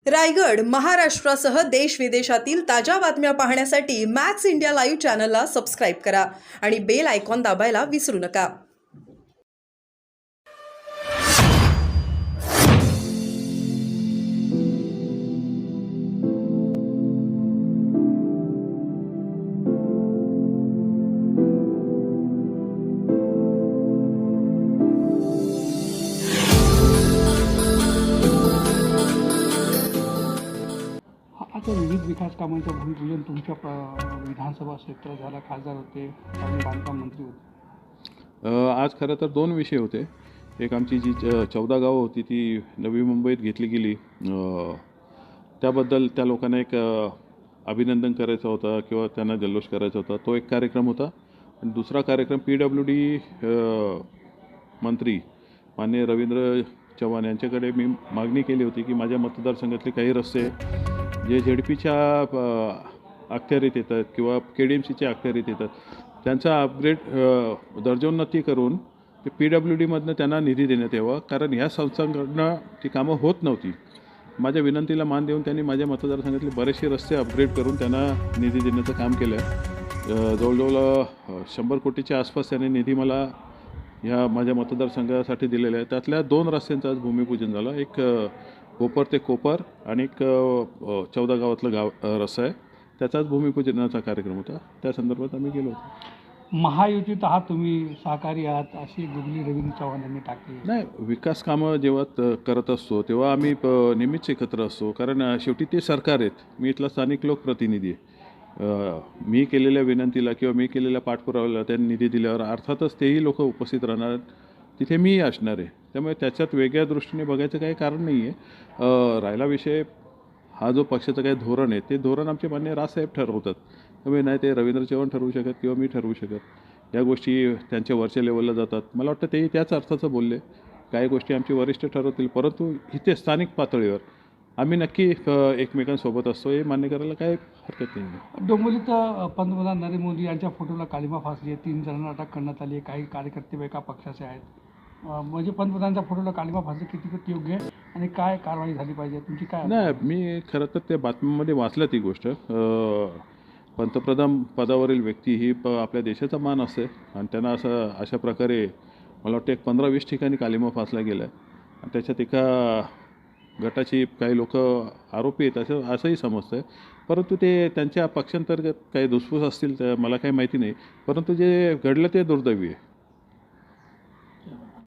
रायगड, महाराष्ट्रासह देश विदेशातील ताज्या बातम्या पाहण्यासाठी मॅक्स इंडिया लाईव्ह चॅनलला सबस्क्राईब करा आणि बेल आयकॉन दाबायला विसरू नका. आता विविध विकास कामांचं भूमिपूजन तुमच्या विधानसभा क्षेत्रात झाला. खासदार होते आणि बांधकाम मंत्री होते. आज खरं तर दोन विषय होते. एक आमची जी 14 गावं होती ती नवी मुंबईत घेतली गेली, त्याबद्दल त्या लोकांना एक अभिनंदन करायचं होतं किंवा त्यांना जल्लोष करायचा होता, तो एक कार्यक्रम होता. आणि दुसरा कार्यक्रम PWD मंत्री माननीय रवींद्र चव्हाण यांच्याकडे मी मागणी केली होती की माझ्या मतदारसंघातले काही रस्ते जे ZDPच्या अखत्यारीत येतात किंवा KDMCच्या अखत्यारीत येतात त्यांचा अपग्रेड दर्जोन्नती करून ते PWDमधनं त्यांना निधी देण्यात यावा, कारण ह्या संस्थांकडनं ती कामं होत नव्हती. माझ्या विनंतीला मान देऊन त्यांनी माझ्या मतदारसंघातले बरेचसे रस्ते अपग्रेड करून त्यांना निधी देण्याचं काम केलं आहे. जवळजवळ 100 कोटीच्या आसपास त्यांनी निधी मला ह्या माझ्या मतदारसंघासाठी दिलेलं आहे. त्यातल्या 2 रस्त्यांचं आज भूमिपूजन झालं. एक कोपर ते कोपर आणि एक 14 गावातलं रस्ता आहे, त्याचाच भूमिपूजनाचा कार्यक्रम होता. त्या संदर्भात आम्ही गेलो होतो. महायुतीत आहात तुम्ही, सहकारी आहात अशी गुगली रवींद्र चव्हाण यांनी टाकली. नाही, विकास कामं जेव्हा करत असतो तेव्हा आम्ही नेहमीच एकत्र असतो, कारण शेवटी ते सरकार आहेत, मी इथला स्थानिक लोकप्रतिनिधी आहे. मी केलेल्या विनंतीला किंवा मी केलेल्या पाठपुराव्याला त्यांनी निधी दिल्यावर अर्थातच तेही लोक उपस्थित राहणार, तिथे मीही असणार आहे. त्यामुळे त्याच्यात वेगळ्या दृष्टीने बघायचं काही कारण नाही आहे. राहिला विषय हा जो पक्षाचं काही धोरण आहे, ते धोरण आमचे माननीय राजसाहेब ठरवतात. त्यामुळे नाही ते रवींद्र चव्हाण ठरवू शकत किंवा मी ठरवू शकत. या गोष्टी त्यांच्या वरच्या लेवलला जातात. मला वाटतं तेही त्याच अर्थाचं बोलले. काही गोष्टी आमचे वरिष्ठ ठरवतील, परंतु इथे स्थानिक पातळीवर आम्ही नक्की एकमेकांसोबत असतो, हे मान्य करायला काही हरकत नाही. डोंबिवलीत पंतप्रधान नरेंद्र मोदी यांच्या फोटोला कालिमा फासली आहे. 3 जणांना अटक करण्यात आली आहे. काही कार्यकर्ते एका पक्षाचे आहेत. म्हणजे पंतप्रधानांच्या फोटोला कालिमा फासली किती योग्य आहे आणि काय कारवाई झाली पाहिजे, तुमची काय? नाही, मी खरं तर त्या बातम्यांमध्ये वाचलं ती गोष्ट. पंतप्रधान पदावरील व्यक्ती ही आपल्या देशाचा मान असते आणि त्यांना अशा प्रकारे मला वाटतं एक 15-20 ठिकाणी कालिमा फासला गेला आहे. आणि त्याच्यात एका गटाची काही लोक आरोपी आहेत असंही समजतं आहे. परंतु ते त्यांच्या पक्षांतर्गत काही धुसफूस असतील तर मला काही माहिती नाही. परंतु जे घडलं ते दुर्दैवी आहे.